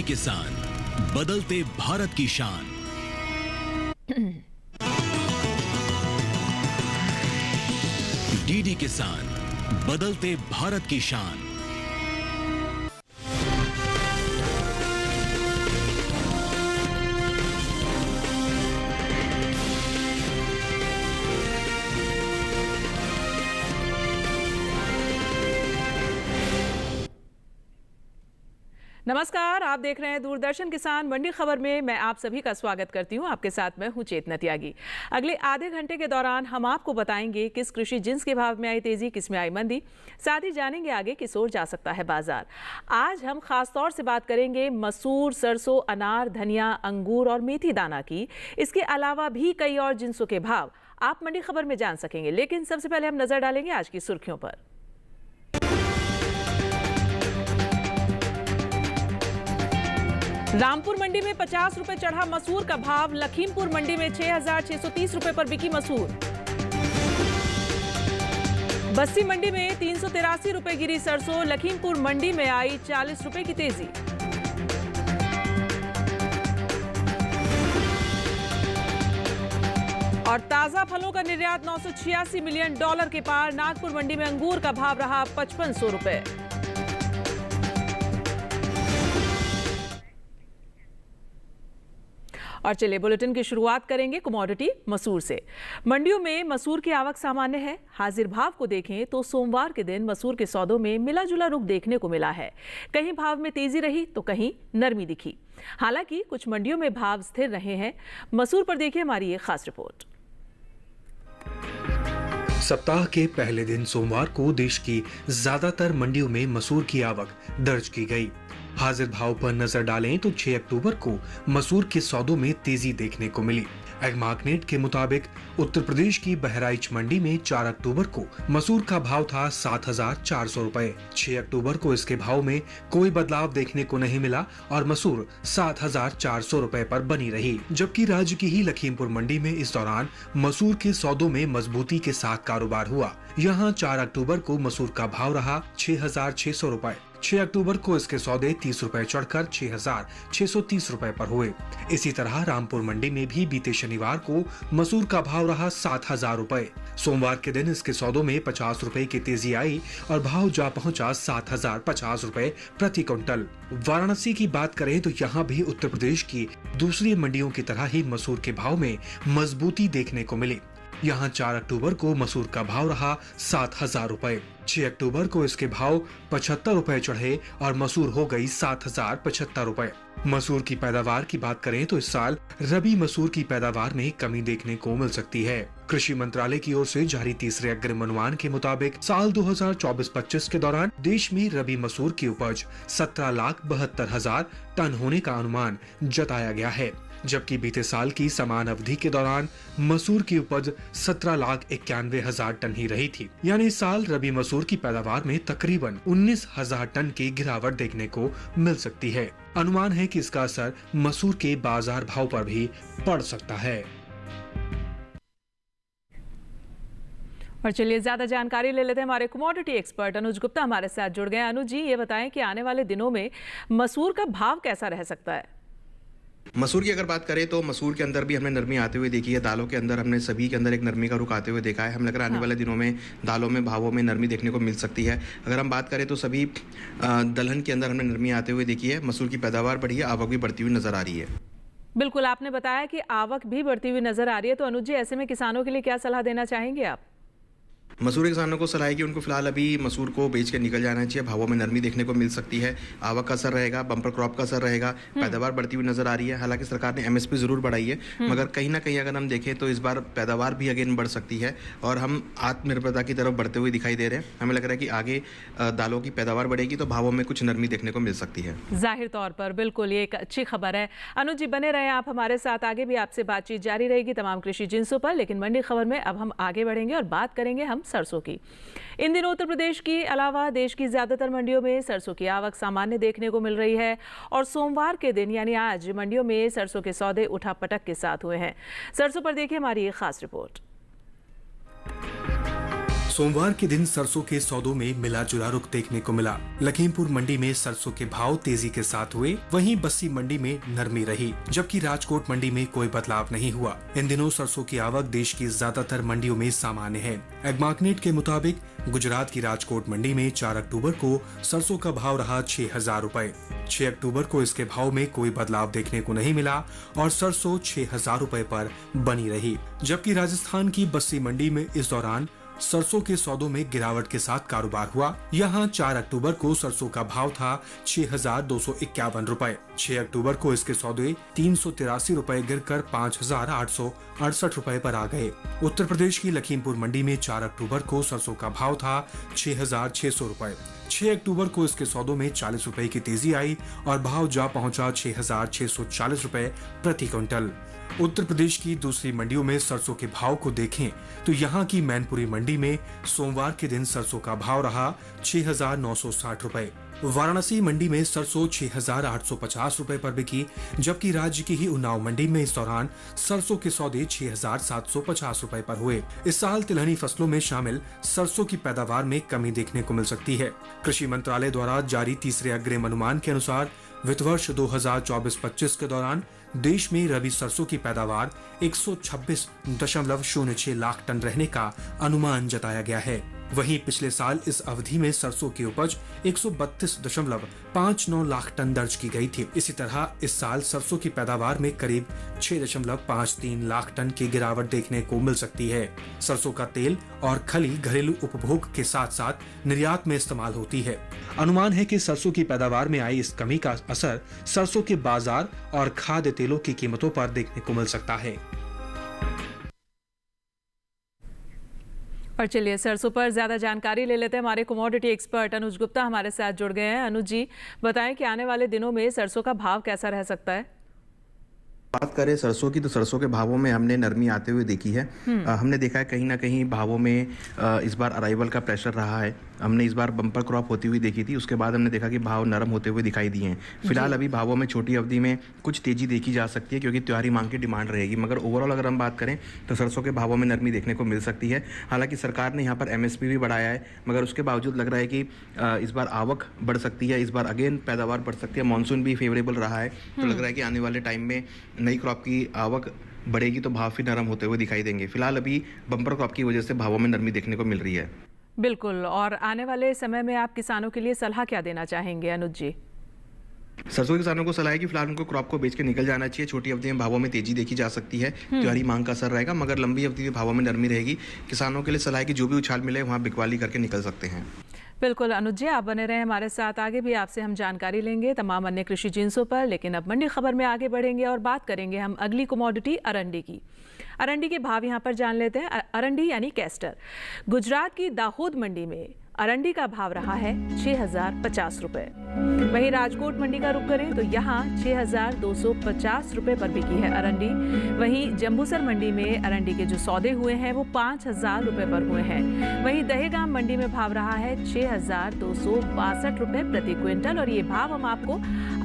किसान, बदलते भारत की शान। डीडी किसान, बदलते भारत की शान। नमस्कार, आप देख रहे हैं दूरदर्शन किसान मंडी खबर में। मैं आप सभी का स्वागत करती हूं। आपके साथ मैं हूं चेतना त्यागी। अगले आधे घंटे के दौरान हम आपको बताएंगे किस कृषि जिन्स के भाव में आई तेजी, किस में आई मंदी। साथ ही जानेंगे आगे किस ओर जा सकता है बाजार। आज हम खास तौर से बात करेंगे मसूर, सरसों, अनार, धनिया, अंगूर और मेथी दाना की। इसके अलावा भी कई और जिन्सों के भाव आप मंडी खबर में जान सकेंगे। लेकिन सबसे पहले हम नजर डालेंगे आज की सुर्खियों पर। रामपुर मंडी में 50 रुपए चढ़ा मसूर का भाव। लखीमपुर मंडी में 6,630 रुपए पर बिकी मसूर। बस्सी मंडी में 383 रुपए गिरी सरसों। लखीमपुर मंडी में आई 40 रुपए की तेजी। और ताजा फलों का निर्यात $986 मिलियन के पार। नागपुर मंडी में अंगूर का भाव रहा 5500 रुपए। और चलिए बुलेटिन की शुरुआत करेंगे कमोडिटी मसूर से। मंडियों में मसूर की आवक सामान्य है। हाजिर भाव को देखें तो सोमवार के दिन मसूर के सौदों में मिला जुला रुख देखने को मिला है। कहीं भाव में तेजी रही तो कहीं नरमी दिखी। हालांकि कुछ मंडियों में भाव स्थिर रहे हैं। मसूर पर देखिए हमारी ये खास रिपोर्ट। सप्ताह के पहले दिन सोमवार को देश की ज्यादातर मंडियों में मसूर की आवक दर्ज की गई। हाजिर भाव पर नजर डालें तो 6 अक्टूबर को मसूर के सौदों में तेजी देखने को मिली। एग्मार्कनेट के मुताबिक उत्तर प्रदेश की बहराइच मंडी में 4 अक्टूबर को मसूर का भाव था 7,400 रुपए। 6 अक्टूबर को इसके भाव में कोई बदलाव देखने को नहीं मिला और मसूर 7,400 रुपए पर बनी रही। जबकि राज्य की ही लखीमपुर मंडी में इस दौरान मसूर के सौदों में मजबूती के साथ कारोबार हुआ। यहाँ 4 अक्टूबर को मसूर का भाव रहा 6,600 रुपए। 6 अक्टूबर को इसके सौदे 30 रुपए चढ़कर 6,630 रुपए पर हुए। इसी तरह रामपुर मंडी में भी बीते शनिवार को मसूर का भाव रहा 7,000 रुपए। सोमवार के दिन इसके सौदों में 50 रुपए की तेजी आई और भाव जा पहुंचा 7,050 रुपए प्रति क्विंटल। वाराणसी की बात करें तो यहाँ भी उत्तर प्रदेश की दूसरी मंडियों की तरह ही मसूर के भाव में मजबूती देखने को मिली। यहाँ 4 अक्टूबर को मसूर का भाव रहा 7,000 रुपए। 6 अक्टूबर को इसके भाव 75 रुपए चढ़े और मसूर हो गई 7,075 रुपए। मसूर की पैदावार की बात करें तो इस साल रबी मसूर की पैदावार में कमी देखने को मिल सकती है। कृषि मंत्रालय की ओर से जारी तीसरे अग्रिम अनुमान के मुताबिक साल 2024-25 के दौरान देश में रबी मसूर की उपज 17,72,000 टन होने का अनुमान जताया गया है। जबकि बीते साल की समान अवधि के दौरान मसूर की उपज 17,91,000 टन ही रही थी। यानी इस साल रबी मसूर की पैदावार में तकरीबन 19,000 टन की गिरावट देखने को मिल सकती है। अनुमान है कि इसका असर मसूर के बाजार भाव पर भी पड़ सकता है। और चलिए ज्यादा जानकारी ले लेते हैं। हमारे कमोडिटी एक्सपर्ट अनुज गुप्ता हमारे साथ जुड़ गए। अनुज जी, ये बताएं कि आने वाले दिनों में मसूर का भाव कैसा रह सकता है? मसूर की अगर बात करें तो मसूर के अंदर भी हमने नरमी आते हुए देखी है। दालों के अंदर हमने सभी के अंदर एक नरमी का रुख आते हुए देखा है। हमें लग रहा है आने वाले दिनों में दालों में भावों में नरमी देखने को मिल सकती है। अगर हम बात करें तो सभी दलहन के अंदर हमने नरमी आते हुए देखी है। मसूर की पैदावार बढ़ी है, आवक भी बढ़ती हुई नजर आ रही है। बिल्कुल, आपने बताया कि आवक भी बढ़ती हुई नजर आ रही है। तो अनुज जी, ऐसे में किसानों के लिए क्या सलाह देना चाहेंगे आप? मसूर किसानों को सलाह है कि उनको फिलहाल अभी मसूर को बेच के निकल जाना चाहिए। भावों में नरमी देखने को मिल सकती है। आवक का असर रहेगा, बम्पर क्रॉप का असर रहेगा, पैदावार बढ़ती हुई नजर आ रही है। हालांकि सरकार ने एमएसपी जरूर बढ़ाई है, मगर कहीं ना कहीं अगर हम देखें तो इस बार पैदावार भी अगेन बढ़ सकती है और हम आत्मनिर्भरता की तरफ बढ़ते हुए दिखाई दे रहे हैं। हमें लग रहा है कि आगे दालों की पैदावार बढ़ेगी तो भावों में कुछ नरमी देखने को मिल सकती है। जाहिर तौर पर बिल्कुल ये एक अच्छी खबर है। अनुज जी बने रहे आप हमारे साथ, आगे भी आपसे बातचीत जारी रहेगी तमाम कृषि जिन्सों पर। लेकिन मंडी खबर में अब हम आगे बढ़ेंगे और बात करेंगे हम सरसों की। इन दिनों उत्तर प्रदेश के अलावा देश की ज्यादातर मंडियों में सरसों की आवक सामान्य देखने को मिल रही है और सोमवार के दिन यानी आज मंडियों में सरसों के सौदे उठापटक के साथ हुए हैं। सरसों पर देखिए हमारी ये खास रिपोर्ट। सोमवार के दिन सरसों के सौदों में मिला जुला रुख देखने को मिला। लखीमपुर मंडी में सरसों के भाव तेजी के साथ हुए, वहीं बस्सी मंडी में नरमी रही, जबकि राजकोट मंडी में कोई बदलाव नहीं हुआ। इन दिनों सरसों की आवक देश की ज्यादातर मंडियों में सामान्य है। एग्मार्कनेट के मुताबिक गुजरात की राजकोट मंडी में 4 अक्टूबर को सरसों का भाव रहा 6,000 रुपए। 6 अक्टूबर को इसके भाव में कोई बदलाव देखने को नहीं मिला और सरसों 6,000 रुपए पर बनी रही, जबकि राजस्थान की बस्सी मंडी में इस दौरान सरसों के सौदों में गिरावट के साथ कारोबार हुआ। यहाँ 4 अक्टूबर को सरसों का भाव था 6,251 रुपए। 6 अक्टूबर को इसके सौदे 383 रुपए गिरकर 5,868 रुपए पर आ गए। उत्तर प्रदेश की लखीमपुर मंडी में 4 अक्टूबर को सरसों का भाव था 6,600 रुपए। 6 अक्टूबर को इसके सौदों में 40 रुपए की तेजी आई और भाव जा पहुंचा 6,640 रुपए प्रति क्विंटल। उत्तर प्रदेश की दूसरी मंडियों में सरसों के भाव को देखें तो यहाँ की मैनपुरी मंडी में सोमवार के दिन सरसों का भाव रहा 6,960 रुपए। वाराणसी मंडी में सरसों 6,850 रुपए पर बिकी, जबकि राज्य की ही उन्नाव मंडी में इस दौरान सरसों के सौदे 6,750 रुपए पर हुए। इस साल तिलहनी फसलों में शामिल सरसों की पैदावार में कमी देखने को मिल सकती है। कृषि मंत्रालय द्वारा जारी तीसरे अग्रिम अनुमान के अनुसार वित्त वर्ष 2024-25 के दौरान देश में रबी सरसों की पैदावार 126.06 लाख टन रहने का अनुमान जताया गया है। वहीं पिछले साल इस अवधि में सरसों की उपज 132.59 लाख टन दर्ज की गई थी। इसी तरह इस साल सरसों की पैदावार में करीब 6.53 लाख टन की गिरावट देखने को मिल सकती है। सरसों का तेल और खली घरेलू उपभोग के साथ साथ निर्यात में इस्तेमाल होती है। अनुमान है कि सरसों की पैदावार में आई इस कमी का असर सरसों के बाजार और खाद्य तेलों की कीमतों पर देखने को मिल सकता है। और चलिए सरसों पर ज्यादा जानकारी ले लेते हैं। हमारे कमोडिटी एक्सपर्ट अनुज गुप्ता हमारे साथ जुड़ गए हैं। अनुज जी बताएं कि आने वाले दिनों में सरसों का भाव कैसा रह सकता है? बात करें सरसों की तो सरसों के भावों में हमने नरमी आते हुए देखी है। हमने देखा है कहीं ना कहीं भावों में इस बार अराइवल का प्रेशर रहा है। हमने इस बार बम्पर क्रॉप होती हुई देखी थी, उसके बाद हमने देखा कि भाव नरम होते हुए दिखाई दिए हैं। फिलहाल अभी भावों में छोटी अवधि में कुछ तेजी देखी जा सकती है क्योंकि त्योहारी मांग की डिमांड रहेगी, मगर ओवरऑल अगर हम बात करें तो सरसों के भावों में नरमी देखने को मिल सकती है। हालांकि सरकार ने यहाँ पर MSP भी बढ़ाया है, मगर उसके बावजूद लग रहा है कि इस बार आवक बढ़ सकती है, इस बार अगेन पैदावार बढ़ सकती है। मानसून भी फेवरेबल रहा है, तो लग रहा है कि आने वाले टाइम में नई क्रॉप की आवक बढ़ेगी तो भाव फिर नरम होते हुए दिखाई देंगे। फिलहाल अभी बम्पर क्रॉप की वजह से भावों में नरमी देखने को मिल रही है। बिल्कुल। और आने वाले समय में आप किसानों के लिए सलाह क्या देना चाहेंगे अनुज जी? सरसों के किसानों को सलाह है कि फिलहाल उनको क्रॉप को बेच के निकल जाना चाहिए। छोटी अवधि में भावों में तेजी देखी जा सकती है, त्योहारी मांग का असर रहेगा, मगर लंबी अवधि में भावों में नरमी रहेगी। किसानों के लिए सलाह है कि जो भी उछाल मिले वहाँ बिकवाली करके निकल सकते हैं। बिल्कुल अनुज जी, आप बने रहें हमारे साथ। आगे भी आपसे हम जानकारी लेंगे तमाम अन्य कृषि जिन्सों पर, लेकिन अब मंडी खबर में आगे बढ़ेंगे और बात करेंगे हम अगली कमोडिटी अरंडी की। अरंडी के भाव यहाँ पर जान लेते हैं। अरंडी यानी कैस्टर। गुजरात की दाहोद मंडी में अरंडी का भाव रहा है 6,050 रुपए। वहीं राजकोट मंडी का रुख करें तो यहाँ 6,250 रुपए पर बिकी है अरंडी। वहीं जम्बूसर मंडी में अरंडी के जो सौदे हुए हैं वो 5,000 रुपए पर हुए हैं। वहीं दहेगाम मंडी में भाव रहा है 6,262 रुपए प्रति क्विंटल। और ये भाव हम आपको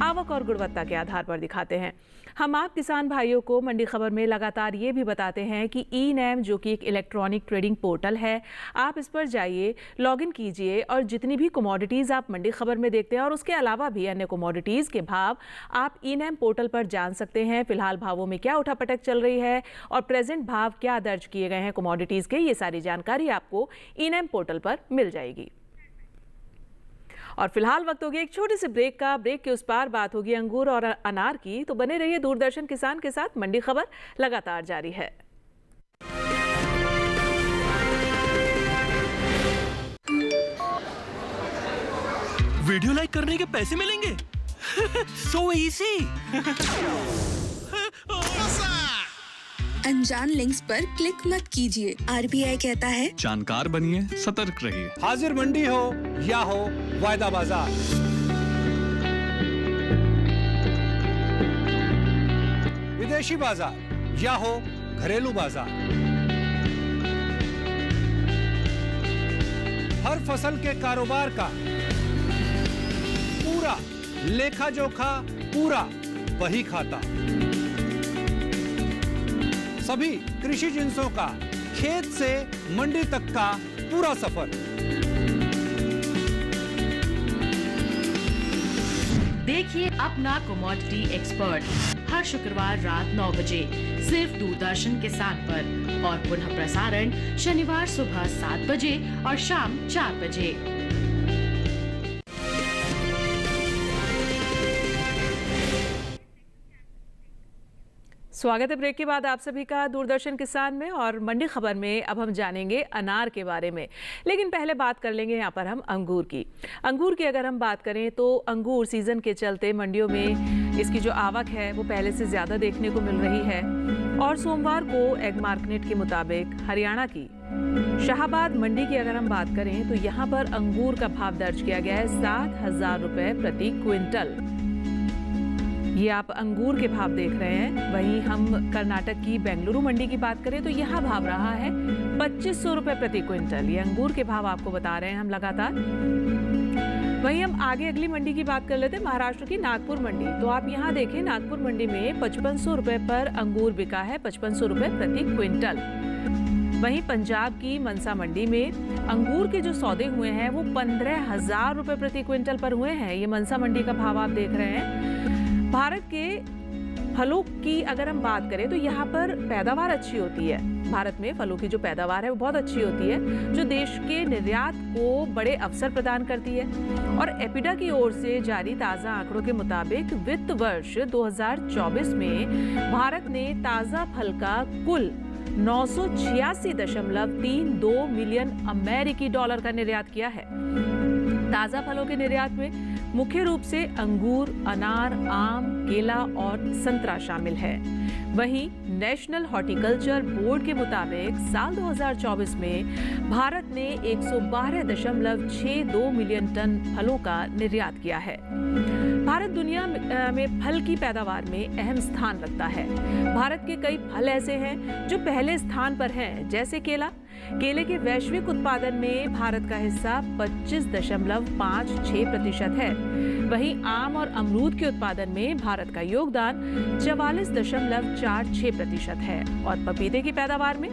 आवक और गुणवत्ता के आधार पर दिखाते हैं। हम आप किसान भाइयों को मंडी खबर में लगातार ये भी बताते हैं कि ई-नैम जो कि एक इलेक्ट्रॉनिक ट्रेडिंग पोर्टल है, आप इस पर जाइए, लॉगिन कीजिए और जितनी भी कमोडिटीज़ आप मंडी खबर में देखते हैं और उसके अलावा भी अन्य कमोडिटीज़ के भाव आप ई-नैम पोर्टल पर जान सकते हैं। फिलहाल भावों में क्या उठापटक चल रही है और प्रेजेंट भाव क्या दर्ज किए गए हैं कमोडिटीज़ के, ये सारी जानकारी आपको ई-नैम पोर्टल पर मिल जाएगी। और फिलहाल वक्त हो गया एक छोटे से ब्रेक का। ब्रेक के उस पार बात होगी अंगूर और अनार की, तो बने रहिए दूरदर्शन किसान के साथ। मंडी खबर लगातार जारी है। वीडियो लाइक करने के पैसे मिलेंगे? So easy. अनजान लिंक्स पर क्लिक मत कीजिए। RBI कहता है जानकार बनिए, सतर्क रहिए। हाजिर मंडी हो या हो वायदा बाजार, विदेशी बाजार या हो घरेलू बाजार, हर फसल के कारोबार का पूरा लेखा जोखा, पूरा वही खाता। सभी कृषि जिन्सों का खेत से मंडी तक का पूरा सफर। देखिए अपना कमोडिटी एक्सपर्ट हर शुक्रवार रात 9 बजे सिर्फ दूरदर्शन किसान पर और पुनः प्रसारण शनिवार सुबह 7 बजे और शाम 4 बजे। स्वागत है ब्रेक के बाद आप सभी का दूरदर्शन किसान में। और मंडी खबर में अब हम जानेंगे अनार के बारे में, लेकिन पहले बात कर लेंगे यहाँ पर हम अंगूर की। अंगूर की अगर हम बात करें तो अंगूर सीजन के चलते मंडियों में इसकी जो आवक है वो पहले से ज़्यादा देखने को मिल रही है। और सोमवार को एग मार्केट के मुताबिक हरियाणा की शाहबाद मंडी की अगर हम बात करें तो यहाँ पर अंगूर का भाव दर्ज किया गया है 7,000 रुपये प्रति क्विंटल। ये आप अंगूर के भाव देख रहे हैं। वहीं हम कर्नाटक की बेंगलुरु मंडी की बात करें तो यहाँ भाव रहा है 2,500 रुपये प्रति क्विंटल। ये अंगूर के भाव आपको बता रहे हैं हम लगातार। वहीं हम आगे अगली मंडी की बात कर लेते हैं, महाराष्ट्र की नागपुर मंडी। तो आप यहाँ देखें, नागपुर मंडी में 5,500 रुपये पर अंगूर बिका है, 5,500 रुपये प्रति क्विंटल। वहीं पंजाब की मनसा मंडी में अंगूर के जो सौदे हुए हैं वो 15,000 रुपये प्रति क्विंटल पर हुए हैं। ये मनसा मंडी का भाव आप देख रहे हैं। भारत के फलों की अगर हम बात करें तो यहाँ पर पैदावार अच्छी होती है। भारत में फलों की जो पैदावार है वो बहुत अच्छी होती है, जो देश के निर्यात को बड़े अवसर प्रदान करती है। और एपिडा की ओर से जारी ताज़ा आंकड़ों के मुताबिक वित्त वर्ष 2024 में भारत ने ताज़ा फल का कुल 986.32 मिलियन अमेरिकी डॉलर का निर्यात किया है। ताज़ा फलों के निर्यात में मुख्य रूप से अंगूर, अनार, आम, केला और संतरा शामिल है। वहीं नेशनल हॉर्टिकल्चर बोर्ड के मुताबिक साल 2024 में भारत ने 112.62 मिलियन टन फलों का निर्यात किया है। भारत दुनिया में फल की पैदावार में अहम स्थान रखता है। भारत के कई फल ऐसे हैं जो पहले स्थान पर हैं, जैसे केला। केले के वैश्विक उत्पादन में भारत का हिस्सा 25.56% है। वहीं आम और अमरूद के उत्पादन में भारत का योगदान 44.46% है। और पपीते की पैदावार में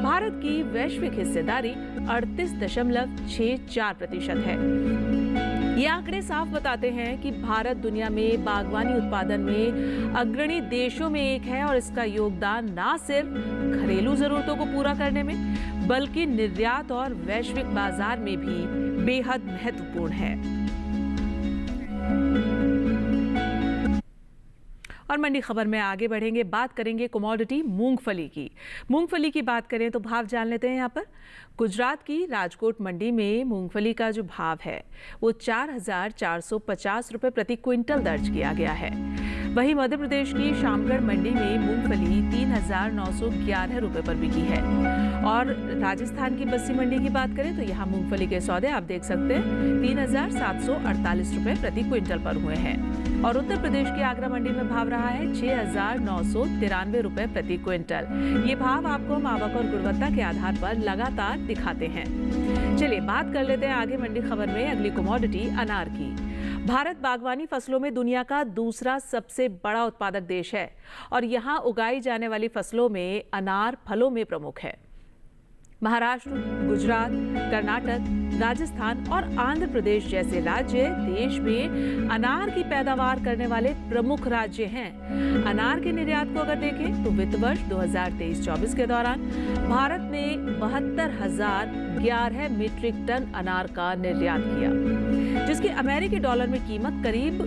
भारत की वैश्विक हिस्सेदारी 38.64% है। ये आंकड़े साफ बताते हैं कि भारत दुनिया में बागवानी उत्पादन में अग्रणी देशों में एक है और इसका योगदान न सिर्फ घरेलू जरूरतों को पूरा करने में बल्कि निर्यात और वैश्विक बाजार में भी बेहद महत्वपूर्ण है। और मंडी खबर में आगे बढ़ेंगे, बात करेंगे कमोडिटी मूंगफली की। मूंगफली की बात करें तो भाव जान लेते हैं यहाँ पर। गुजरात की राजकोट मंडी में मूंगफली का जो भाव है वो 4,450 रुपये प्रति क्विंटल दर्ज किया गया है। वहीं मध्य प्रदेश की शामगढ़ मंडी में मूंगफली 3,911 रुपये पर बिकी है। और राजस्थान की बस्सी मंडी की बात करें तो यहाँ मूंगफली के सौदे आप देख सकते हैं 3,748 रुपये प्रति क्विंटल पर हुए हैं। और उत्तर प्रदेश की आगरा मंडी में भाव रहा है 6,993 रुपये प्रति क्विंटल। ये भाव आपको हम आवक और गुणवत्ता के आधार पर लगातार दिखाते हैं। चलिए बात कर लेते हैं आगे मंडी खबर में अगली कमोडिटी अनार की। भारत बागवानी फसलों में दुनिया का दूसरा सबसे बड़ा उत्पादक देश है और यहाँ उगाई जाने वाली फसलों में अनार फलों में प्रमुख है। महाराष्ट्र, गुजरात, कर्नाटक, राजस्थान और आंध्र प्रदेश जैसे राज्य देश में अनार की पैदावार करने वाले प्रमुख राज्य हैं। अनार के निर्यात को अगर देखें तो वित्त वर्ष 2023-24 के दौरान भारत ने 72,011 मीट्रिक टन अनार का निर्यात किया, जिसकी अमेरिकी डॉलर में कीमत करीब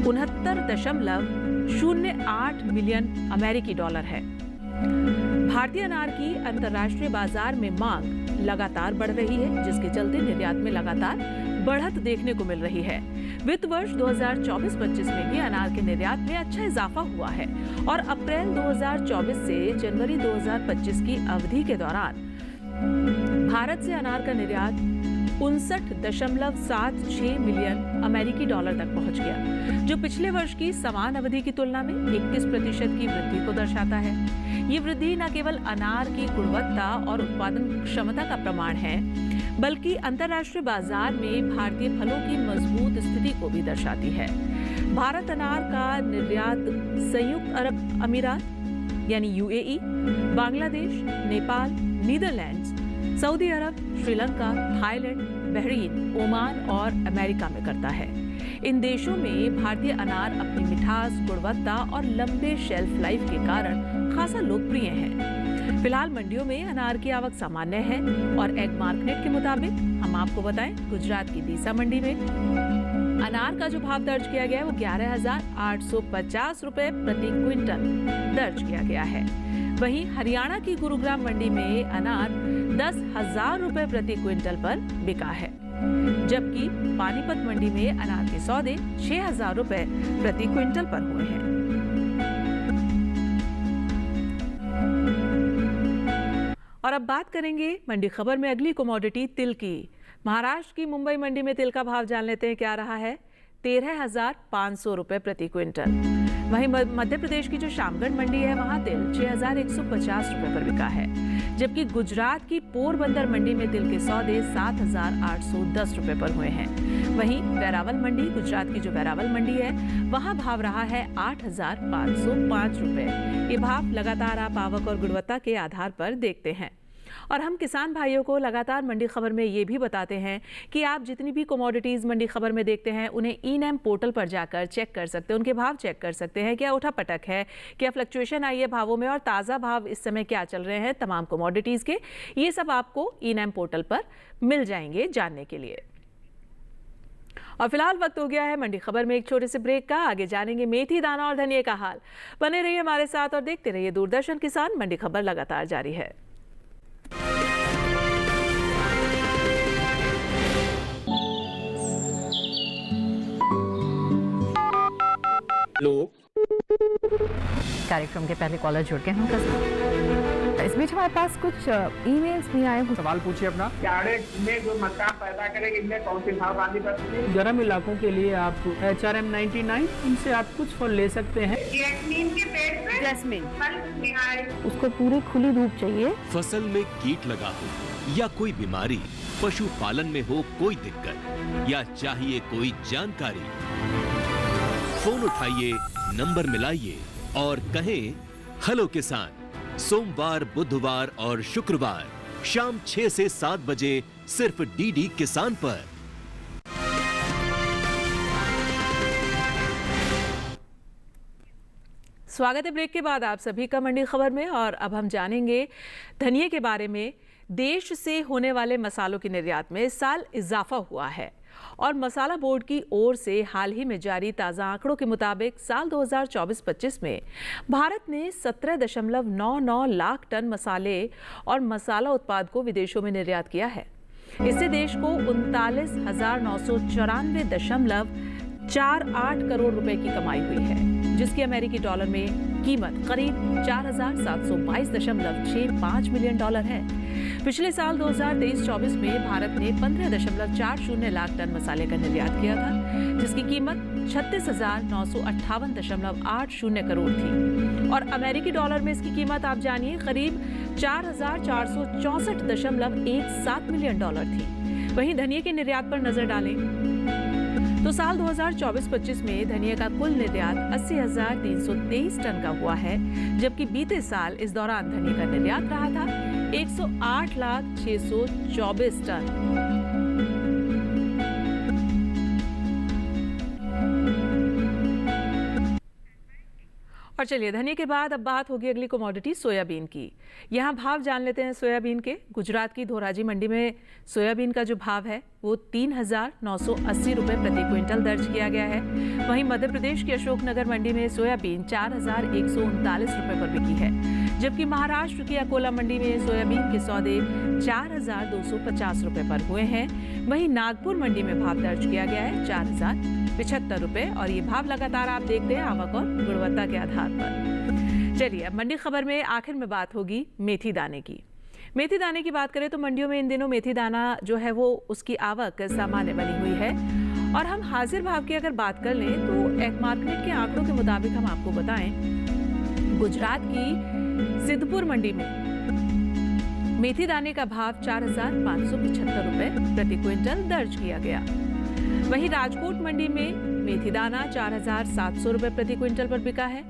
69.08 मिलियन अमेरिकी डॉलर है। भारतीय अनार की अंतर्राष्ट्रीय बाजार में मांग लगातार बढ़ रही है, जिसके चलते निर्यात में लगातार बढ़त देखने को मिल रही है। वित्त वर्ष 2024-25 में भी अनार के निर्यात में अच्छा इजाफा हुआ है और अप्रैल 2024 से जनवरी 2025 की अवधि के दौरान भारत से अनार का निर्यात 59.76 मिलियन अमेरिकी डॉलर तक पहुंच गया, जो पिछले वर्ष की समान अवधि की तुलना में 21% की वृद्धि को दर्शाता है। ये वृद्धि न केवल अनार की गुणवत्ता और उत्पादन क्षमता का प्रमाण है, बल्कि अंतर्राष्ट्रीय बाजार में भारतीय फलों की मजबूत स्थिति को भी दर्शाती है। भारत अनार का निर्यात संयुक्त अरब अमीरात यानी UAE, बांग्लादेश, नेपाल, नीदरलैंड्स, सऊदी अरब, श्रीलंका, थाईलैंड, बहरीन, ओमान और अमेरिका में करता है। इन देशों में भारतीय अनार अपनी मिठास, गुणवत्ता और लंबे शेल्फ लाइफ के कारण खासा लोकप्रिय है। फिलहाल मंडियों में अनार की आवक सामान्य है और एग मार्केट के मुताबिक हम आपको बताएं, गुजरात की दीसा मंडी में अनार का जो भाव दर्ज किया गया है वो 11,850 रुपए प्रति क्विंटल दर्ज किया गया है। वहीं हरियाणा की गुरुग्राम मंडी में अनार 10,000 रुपए प्रति क्विंटल पर बिका है, जबकि पानीपत मंडी में अनार के सौदे 6,000 रुपए प्रति क्विंटल पर हुए हैं। और अब बात करेंगे मंडी खबर में अगली कमोडिटी तिल की। महाराष्ट्र की मुंबई मंडी में तिल का भाव जान लेते हैं क्या रहा है। 13,500 रुपए प्रति क्विंटल। वहीं मध्य प्रदेश की जो शामगढ़ मंडी है वहां तिल 6,150 रुपए पर बिका है, जबकि गुजरात की पोरबंदर मंडी में तिल के सौदे 7,810 रुपए पर हुए हैं। वहीं वेरावल मंडी, गुजरात की जो वेरावल मंडी है वहां भाव रहा है 8,505 रुपए। ये भाव लगातार आप आवक और गुणवत्ता के आधार पर देखते हैं। और हम किसान भाइयों को लगातार मंडी खबर में ये भी बताते हैं कि आप जितनी भी कमोडिटीज़ मंडी खबर में देखते हैं उन्हें ई-नैम पोर्टल पर जाकर चेक कर सकते हैं, उनके भाव चेक कर सकते हैं, क्या उठापटक है, क्या फ्लक्चुएशन आई है भावों में और ताज़ा भाव इस समय क्या चल रहे हैं तमाम कमोडिटीज़ के। ये सब आपको ई-नैम पोर्टल पर मिल जाएंगे जानने के लिए। और फिलहाल वक्त हो गया है मंडी खबर में एक छोटे से ब्रेक का। आगे जानेंगे मेथी दाना और धनिया का हाल। बने रहिए हमारे साथ और देखते रहिए दूरदर्शन किसान। मंडी खबर लगातार जारी है। कार्यक्रम के पहले कॉलर जुड़ के हम इस बीच हमारे पास कुछ ईमेल्स भी आए हैं। सवाल पूछिए अपना। में जो मक्का पैदा करेगी इनमें कौन सी भाव आंधी पड़ती है? गर्म इलाकों के लिए आप HRM 99 इनसे आप कुछ फल ले सकते हैं। जैस्मीन के पेड़ पे जैस्मीन उसको पूरी खुली धूप चाहिए। फसल में कीट लगा हो या कोई बीमारी, पशुपालन में हो कोई दिक्कत या चाहिए कोई जानकारी, फोन उठाइए, नंबर मिलाइए और कहें हेलो किसान। सोमवार, बुधवार और शुक्रवार शाम 6 से 7 बजे सिर्फ डीडी किसान पर। स्वागत है ब्रेक के बाद आप सभी का मंडी खबर में। और अब हम जानेंगे धनिये के बारे में। देश से होने वाले मसालों की निर्यात में इस साल इजाफा हुआ है और मसाला बोर्ड की ओर से हाल ही में जारी ताज़ा आंकड़ों के मुताबिक साल 2024-25 में भारत ने 17.99 लाख टन मसाले और मसाला उत्पाद को विदेशों में निर्यात किया है। इससे देश को 39,994.48 करोड़ रुपए की कमाई हुई है, जिसकी अमेरिकी डॉलर में कीमत करीब 4,722.65 मिलियन डॉलर है। पिछले साल 2023-24 में भारत ने 15.40 लाख टन मसाले का निर्यात किया था, जिसकी कीमत 36,958.80 करोड़ थी और अमेरिकी डॉलर में इसकी कीमत आप जानिए करीब 4,464.17 मिलियन डॉलर थी। वहीं धनिये के निर्यात पर नजर डालें तो साल 2024-25 में धनिया का कुल निर्यात 80,323 टन का हुआ है, जबकि बीते साल इस दौरान धनिया का निर्यात रहा था 108,624 टन। और चलिए धनिया के बाद अब बात होगी अगली कमोडिटी सोयाबीन की। यहाँ भाव जान लेते हैं सोयाबीन के। गुजरात की धोराजी मंडी में सोयाबीन का जो भाव है वो 3,980 रुपए प्रति क्विंटल दर्ज किया गया है। वहीं मध्य प्रदेश की अशोकनगर मंडी में सोयाबीन 4,139 रुपए पर बिकी है, जबकि महाराष्ट्र की अकोला मंडी में सोयाबीन के सौदे 4,250 रुपए पर हुए हैं। वहीं नागपुर मंडी में भाव दर्ज किया गया है 4,075 रुपए और ये भाव लगातार आप देखते हैं आवक और गुणवत्ता के आधार पर। चलिए अब मंडी खबर में आखिर में बात होगी मेथी दाने की। मेथी दाने की बात करें तो मंडियों में इन दिनों मेथी दाना जो है वो उसकी आवक सामान्य बनी हुई है। और हम हाजिर भाव की अगर बात कर लें तो एग मार्केट के आंकड़ों के मुताबिक हम आपको बताएं, गुजरात की सिद्धपुर मंडी में मेथी दाने का भाव 4,575 रुपए प्रति क्विंटल दर्ज किया गया। वहीं राजकोट मंडी में मेथी दाना 4,700 रुपए प्रति क्विंटल पर बिका है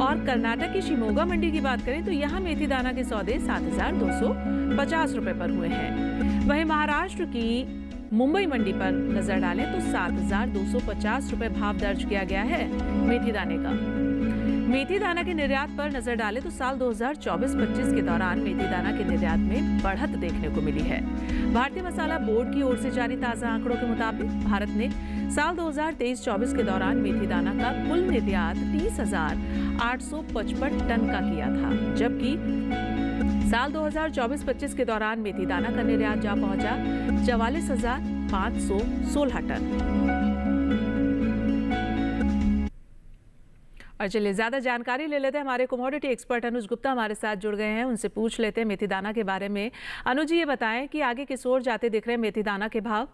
और कर्नाटक की शिमोगा मंडी की बात करें तो यहाँ मेथी दाना के सौदे 7,250 रुपए पर हुए हैं। वहीं महाराष्ट्र की मुंबई मंडी पर नजर डालें तो 7,250 रुपए भाव दर्ज किया गया है मेथी दाने का। मेथी दाना के निर्यात पर नजर डालें तो साल 2024-25 के दौरान मेथी दाना के निर्यात में बढ़त देखने को मिली है। भारतीय मसाला बोर्ड की ओर से जारी ताजा आंकड़ों के मुताबिक भारत ने साल 2023-24 के दौरान मेथी दाना का कुल निर्यात 30,855 टन का किया था, जबकि साल 2024-25 के दौरान मेथी दाना का निर्यात जा पहुंचा 44,516 टन। और चलिए ज्यादा जानकारी ले लेते हैं, हमारे कमोडिटी एक्सपर्ट अनुज गुप्ता हमारे साथ जुड़ गए हैं, उनसे पूछ लेते हैं मेथी दाना के बारे में। अनुज जी, ये बताएं कि आगे किस ओर जाते दिख रहे हैं मेथी दाना के भाव?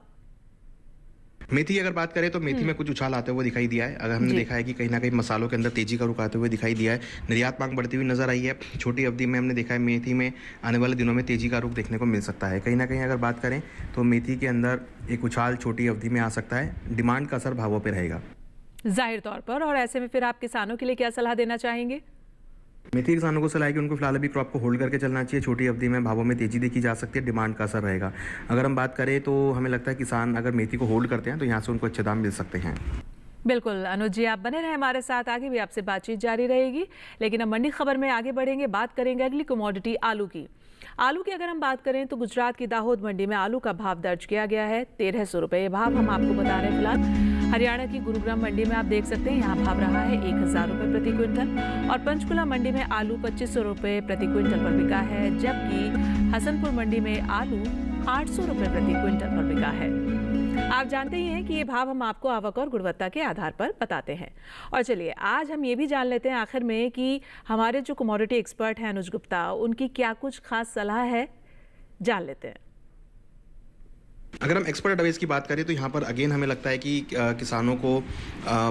मेथी की अगर बात करें तो मेथी में कुछ उछाल आते हुए दिखाई दिया है। अगर हमने देखा है कि कहीं ना कहीं मसालों के अंदर तेजी का रुख आते हुए दिखाई दिया है, निर्यात मांग बढ़ती हुई नजर आई है। छोटी अवधि में हमने देखा है मेथी में आने वाले दिनों में तेजी का रुख देखने को मिल सकता है। कहीं ना कहीं अगर बात करें तो मेथी के अंदर एक उछाल छोटी अवधि में आ सकता है। डिमांड का असर भावों पर रहेगा जाहिर तौर पर, और ऐसे में फिर आप किसानों के लिए क्या सलाह देना चाहेंगे? मेथी किसानों को सलाह है कि उनको फिलहाल अभी क्रॉप को होल्ड करके चलना चाहिए। छोटी अवधि में भावों में तेजी देखी जा सकती है, डिमांड का असर रहेगा। अगर हम बात करें तो हमें लगता है किसान अगर मेथी को होल्ड करते हैं तो यहाँ से उनको अच्छे दाम मिल सकते हैं। बिल्कुल अनुज जी, आप बने रहे हमारे साथ, आगे भी आपसे बातचीत जारी रहेगी। लेकिन अब मंडी खबर में आगे बढ़ेंगे, बात करेंगे अगली कमोडिटी आलू की। आलू की अगर हम बात करें तो गुजरात की दाहोद मंडी में आलू का भाव दर्ज किया गया है 1,300 रुपए। ये भाव हम आपको बता रहे हैं फिलहाल। हरियाणा की गुरुग्राम मंडी में आप देख सकते हैं, यहाँ भाव रहा है 1,000 रुपए प्रति क्विंटल। और पंचकुला मंडी में आलू 2,500 रुपए प्रति क्विंटल पर बिका है, जबकि हसनपुर मंडी में आलू 800 रुपए प्रति क्विंटल पर बिका है। आप जानते ही हैं कि ये भाव हम आपको आवक और गुणवत्ता के आधार पर बताते हैं। और चलिए आज हम ये भी जान लेते हैं आखिर में कि हमारे जो कमोडिटी एक्सपर्ट हैं अनुज गुप्ता, उनकी क्या कुछ खास सलाह है, जान लेते हैं। अगर हम एक्सपर्ट एडवाइस की बात करें तो यहाँ पर अगेन हमें लगता है कि किसानों को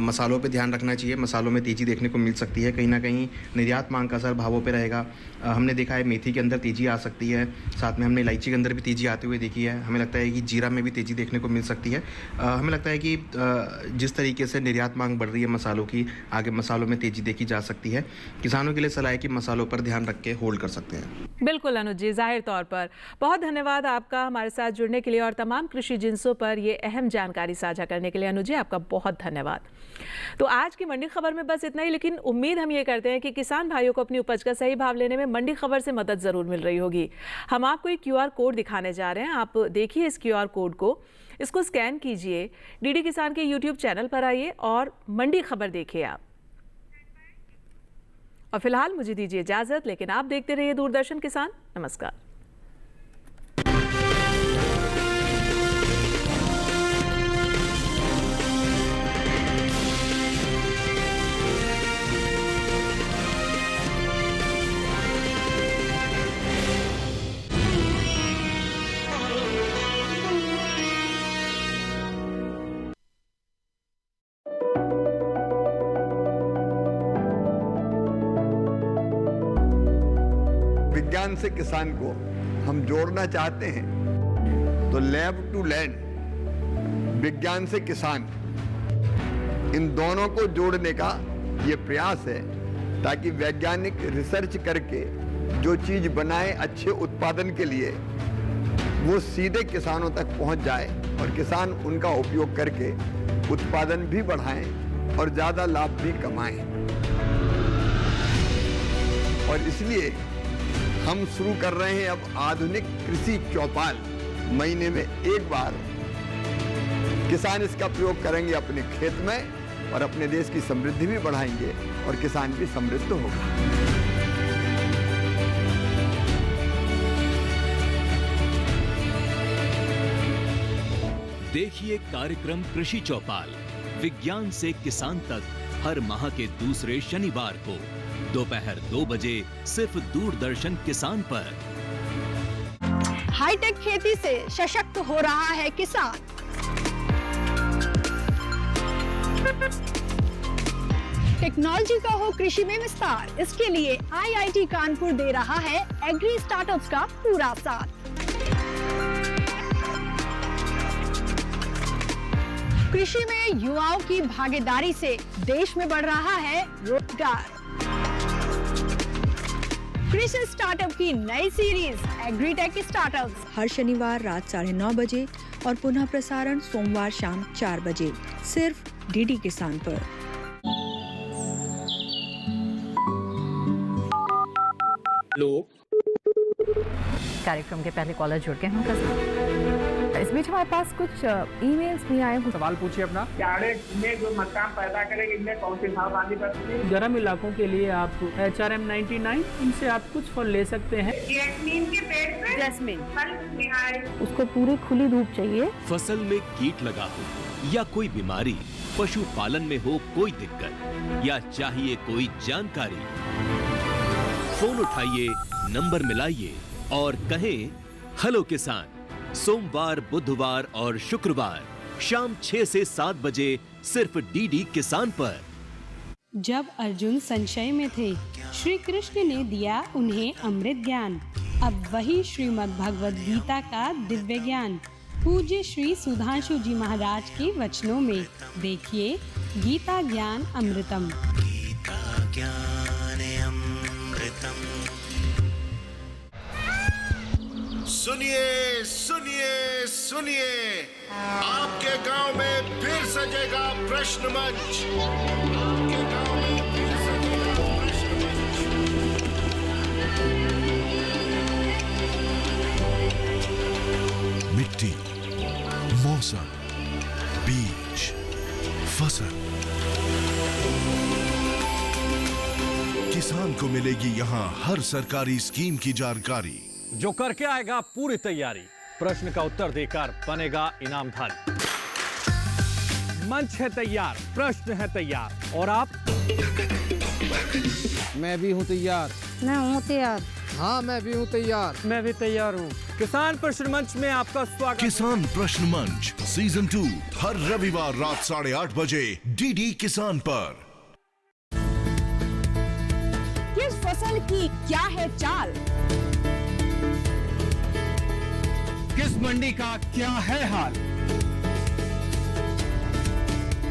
मसालों पे ध्यान रखना चाहिए। मसालों में तेज़ी देखने को मिल सकती है, कहीं ना कहीं निर्यात मांग का असर भावों पे रहेगा। हमने देखा है मेथी के अंदर तेज़ी आ सकती है, साथ में हमने इलायची के अंदर भी तेज़ी आते हुए देखी है। हमें लगता है कि जीरा में भी तेज़ी देखने को मिल सकती है। हमें लगता है कि जिस तरीके से निर्यात मांग बढ़ रही है मसालों की, आगे मसालों में तेज़ी देखी जा सकती है। किसानों के लिए सलाह है कि मसालों पर ध्यान रख के होल्ड कर सकते हैं। बिल्कुल अनुज जी, जाहिर तौर पर बहुत धन्यवाद आपका हमारे साथ जुड़ने के लिए और तमाम कृषि जिन्सों पर ये अहम जानकारी साझा करने के लिए। अनुज जी, आपका बहुत धन्यवाद। तो आज की मंडी खबर में बस इतना ही, लेकिन उम्मीद हम ये करते हैं कि किसान भाइयों को अपनी उपज का सही भाव लेने में मंडी खबर से मदद जरूर मिल रही होगी। हम आपको एक QR कोड दिखाने जा रहे हैं, आप देखिए इस QR कोड को, इसको स्कैन कीजिए, डीडी किसान के YouTube चैनल पर आइए और मंडी खबर देखिए आप। और फिलहाल मुझे दीजिए इजाजत, लेकिन आप देखते रहिए दूरदर्शन किसान। नमस्कार। विज्ञान से किसान को हम जोड़ना चाहते हैं तो लैब टू लैंड, विज्ञान से किसान, इन दोनों को जोड़ने का ये प्रयास है ताकि वैज्ञानिक रिसर्च करके जो चीज बनाए अच्छे उत्पादन के लिए, वो सीधे किसानों तक पहुंच जाए और किसान उनका उपयोग करके उत्पादन भी बढ़ाएं और ज्यादा लाभ भी कमाएं। और इसलिए हम शुरू कर रहे हैं अब आधुनिक कृषि चौपाल। महीने में एक बार किसान इसका प्रयोग करेंगे अपने खेत में और अपने देश की समृद्धि भी बढ़ाएंगे और किसान भी समृद्ध होगा। देखिए कार्यक्रम कृषि चौपाल, विज्ञान से किसान तक, हर माह के दूसरे शनिवार को दोपहर 2 बजे सिर्फ दूरदर्शन किसान पर। हाईटेक खेती से सशक्त हो रहा है किसान। टेक्नोलॉजी का हो कृषि में विस्तार, इसके लिए IIT कानपुर दे रहा है एग्री स्टार्टअप्स का पूरा साथ। कृषि में युवाओं की भागीदारी से देश में बढ़ रहा है रोजगार। कृषि स्टार्टअप की नई सीरीज एग्रीटेक स्टार्टअप्स हर शनिवार रात 9:30 बजे और पुनः प्रसारण सोमवार शाम 4 बजे सिर्फ डीडी किसान पर। कार्यक्रम के पहले कॉलर जुड़ गए हैं। इस बीच हमारे पास कुछ ईमेल्स भी आए हैं। सवाल पूछिए अपना। चारे में जो मकान पैदा करेंगे इनमें कौन सी सावधानी बरतनी? गर्म इलाकों के लिए आप HRM 99 इनसे आप कुछ फल ले सकते हैं। जैस्मीन के पेड़ पे जैस्मिन फल निहाय। उसको पूरी खुली धूप चाहिए। फसल में कीट लगा हो या कोई बीमारी, पशुपालन में हो कोई दिक्कत या चाहिए कोई जानकारी, फोन उठाइए, नंबर मिलाइए और कहें हेलो किसान। सोमवार, बुधवार और शुक्रवार शाम 6 से 7 बजे सिर्फ डीडी किसान पर। जब अर्जुन संशय में थे, श्री कृष्ण ने दिया उन्हें अमृत ज्ञान। अब वही श्रीमद् भगवद गीता का दिव्य ज्ञान पूज्य श्री सुधांशु जी महाराज के वचनों में देखिए गीता ज्ञान अमृतम। सुनिए सुनिए सुनिए, आपके गांव में फिर सजेगा प्रश्न मंच। आपके गांव में फिर सजेगा प्रश्न मंच। मिट्टी, मौसम, बीज, फसल, किसान को मिलेगी यहाँ हर सरकारी स्कीम की जानकारी। जो करके आएगा पूरी तैयारी, प्रश्न का उत्तर देकर बनेगा इनामधारी। मंच है तैयार, प्रश्न है तैयार और आप? मैं भी हूँ तैयार। मैं हूँ तैयार। हाँ मैं भी हूँ तैयार। मैं भी तैयार हूँ। किसान प्रश्न मंच में आपका स्वागत। किसान प्रश्न मंच सीजन 2 हर रविवार रात 8:30 बजे डीडी किसान पर। किस फसल की क्या है चाल? किस मंडी का क्या है हाल?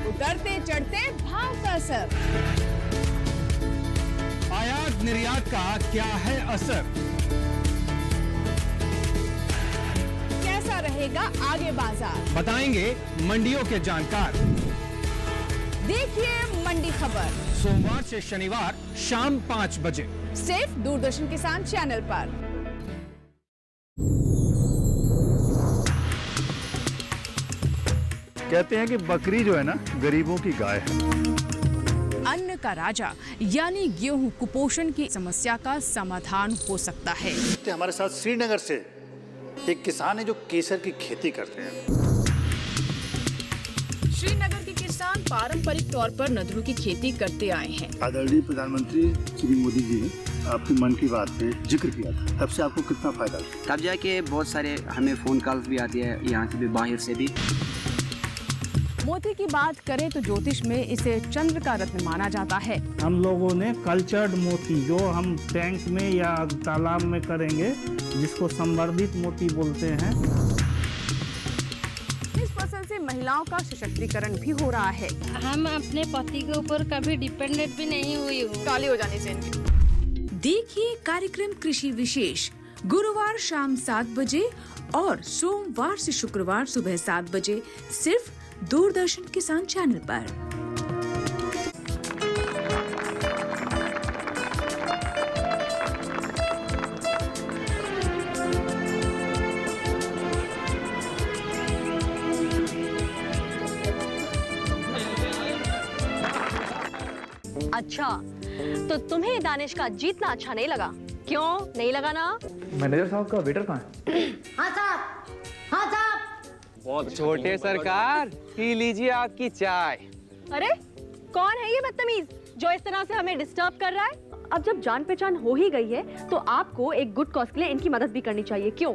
उतरते चढ़ते भाव का असर, आयात निर्यात का क्या है असर? कैसा रहेगा आगे बाजार? बताएंगे मंडियों के जानकार। देखिए मंडी खबर सोमवार से शनिवार शाम 5 बजे सिर्फ दूरदर्शन किसान चैनल पर। कहते हैं कि बकरी जो है ना गरीबों की गाय है। अन्न का राजा यानी गेहूं कुपोषण की समस्या का समाधान हो सकता है। हमारे साथ श्रीनगर से एक किसान है जो केसर की खेती करते हैं। श्रीनगर के किसान पारंपरिक तौर पर नदरू की खेती करते आए हैं। आदरणीय प्रधानमंत्री श्री मोदी जी ने आपकी मन की बात पे जिक्र किया था, तब से आपको कितना फायदा हुआ? तब जाके बहुत सारे हमें फोन कॉल्स भी आती है, यहाँ से भी बाहर से भी। मोती की बात करें तो ज्योतिष में इसे चंद्र का रत्न माना जाता है। हम लोगों ने कल्चर्ड मोती जो हम टैंक में या तालाब में करेंगे, जिसको संवर्धित मोती बोलते हैं। इस फसल से महिलाओं का सशक्तिकरण भी हो रहा है। हम अपने पति के ऊपर कभी डिपेंडेंट भी नहीं हुई हूँ। काली हो जाने से। देखिए कार्यक्रम कृषि विशेष गुरुवार शाम 7 बजे और सोमवार से शुक्रवार सुबह 7 बजे सिर्फ दूरदर्शन किसान चैनल पर। अच्छा, तो तुम्हें दानिश का जीतना अच्छा नहीं लगा? क्यों नहीं लगा ना? मैनेजर साहब का वेटर कहाँ है? हाँ साहब, हाँ साहब। बहुत छोटे सरकार, पी लीजिए आपकी चाय। अरे कौन है ये बदतमीज जो इस तरह से हमें डिस्टर्ब कर रहा है? अब जब जान पहचान हो ही गई है तो आपको एक गुड कॉज के लिए इनकी मदद भी करनी चाहिए। क्यों?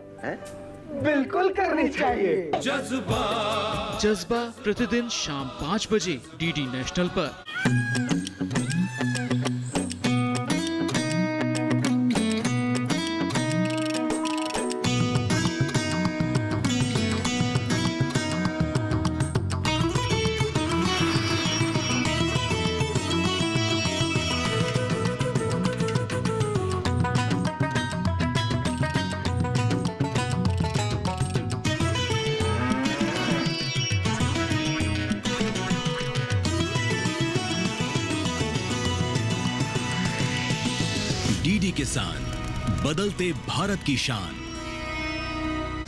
बिल्कुल करनी चाहिए। जज्बा प्रतिदिन शाम 5 बजे डीडी नेशनल पर। किसान, बदलते भारत की शान।